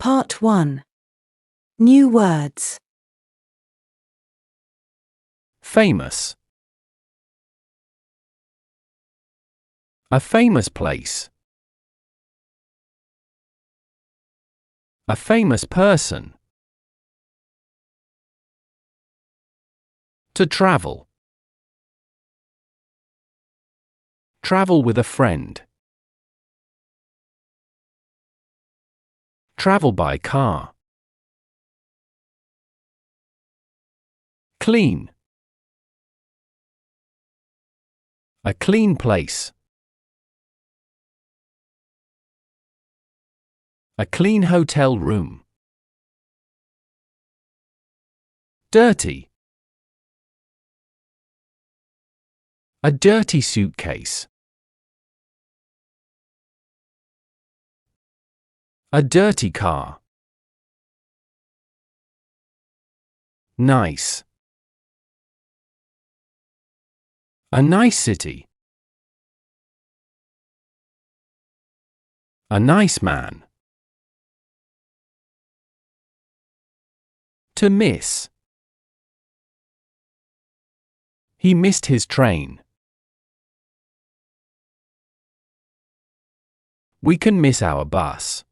Part 1. New words. Famous. A famous place. A famous person. To travel. Travel with a friend. Travel by car. Clean. A clean place. A clean hotel room. Dirty. A dirty suitcase. A dirty car. Nice. A nice city. A nice man. To miss. He missed his train. We can miss our bus.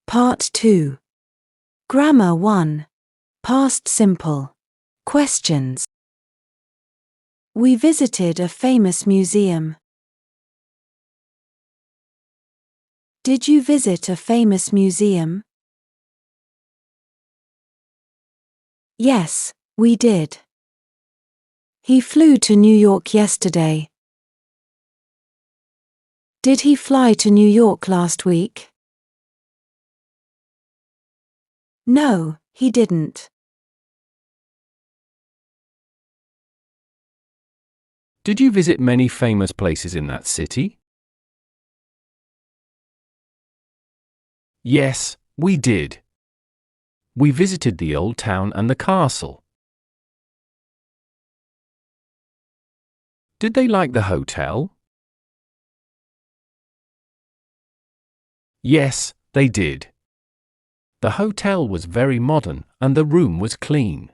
Part 2. Grammar 1. Past simple. Questions. We visited a famous museum. Did you visit a famous museum? Yes, we did. He flew to New York yesterday. Did he fly to New York last week? No, he didn't. Did you visit many famous places in that city? Yes, we did. We visited the old town and the castle. Did they like the hotel? Yes, they did. The hotel was very modern and the room was clean.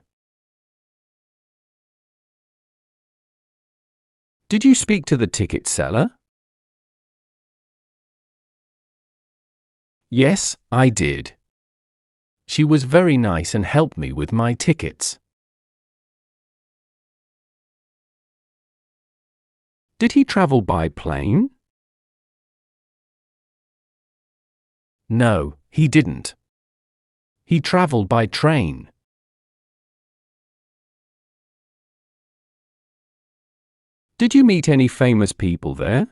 Did you speak to the ticket seller? Yes, I did. She was very nice and helped me with my tickets. Did he travel by plane? No, he didn't. He traveled by train. Did you meet any famous people there?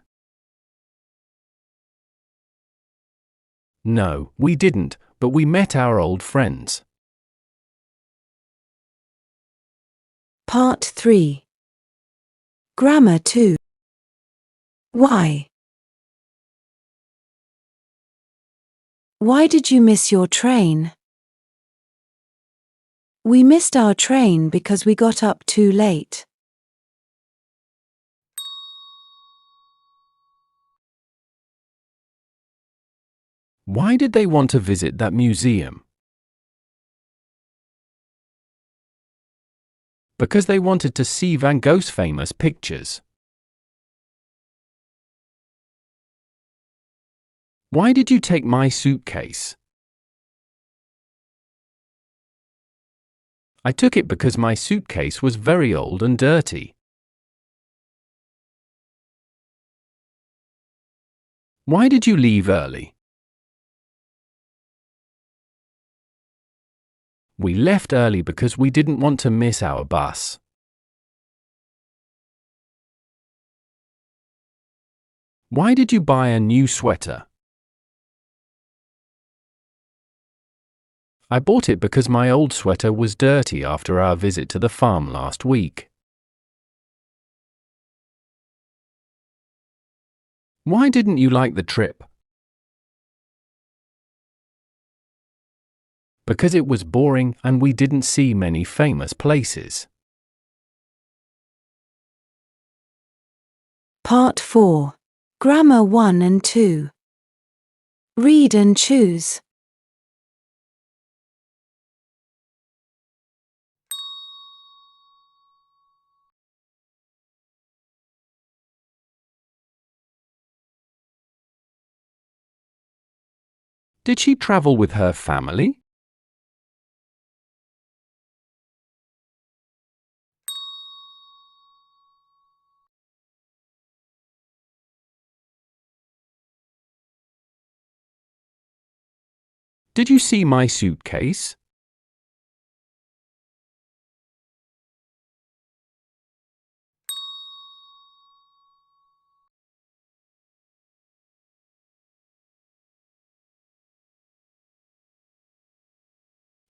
No, we didn't, but we met our old friends. Part 3. Grammar 2. Why? Why did you miss your train? We missed our train because we got up too late. Why did they want to visit that museum? Because they wanted to see Van Gogh's famous pictures. Why did you take my suitcase? I took it because my suitcase was very old and dirty. Why did you leave early? We left early because we didn't want to miss our bus. Why did you buy a new sweater? I bought it because my old sweater was dirty after our visit to the farm last week. Why didn't you like the trip? Because it was boring and we didn't see many famous places. Part 4. Grammar 1 and 2. Read and choose. Did she travel with her family? Did you see my suitcase?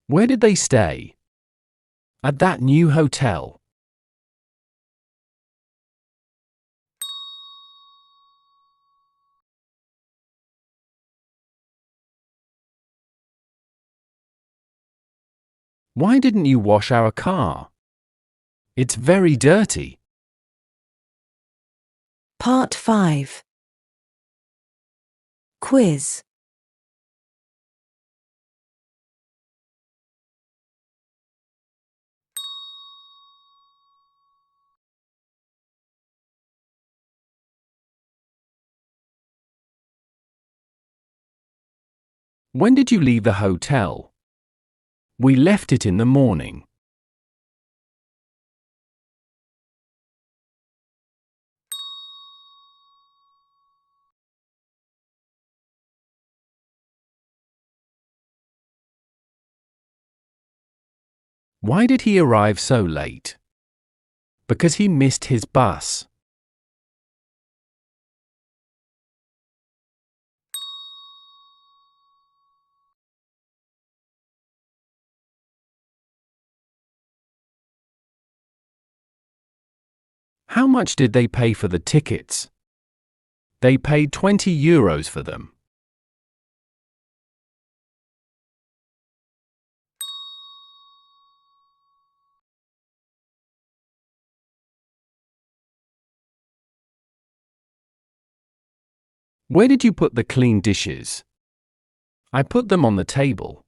Where did they stay? At that new hotel. Why didn't you wash our car? It's very dirty. Part 5. Quiz. When did you leave the hotel? We left it in the morning. Why did he arrive so late? Because he missed his bus. How much did they pay for the tickets? They paid €20 for them. Where did you put the clean dishes? I put them on the table.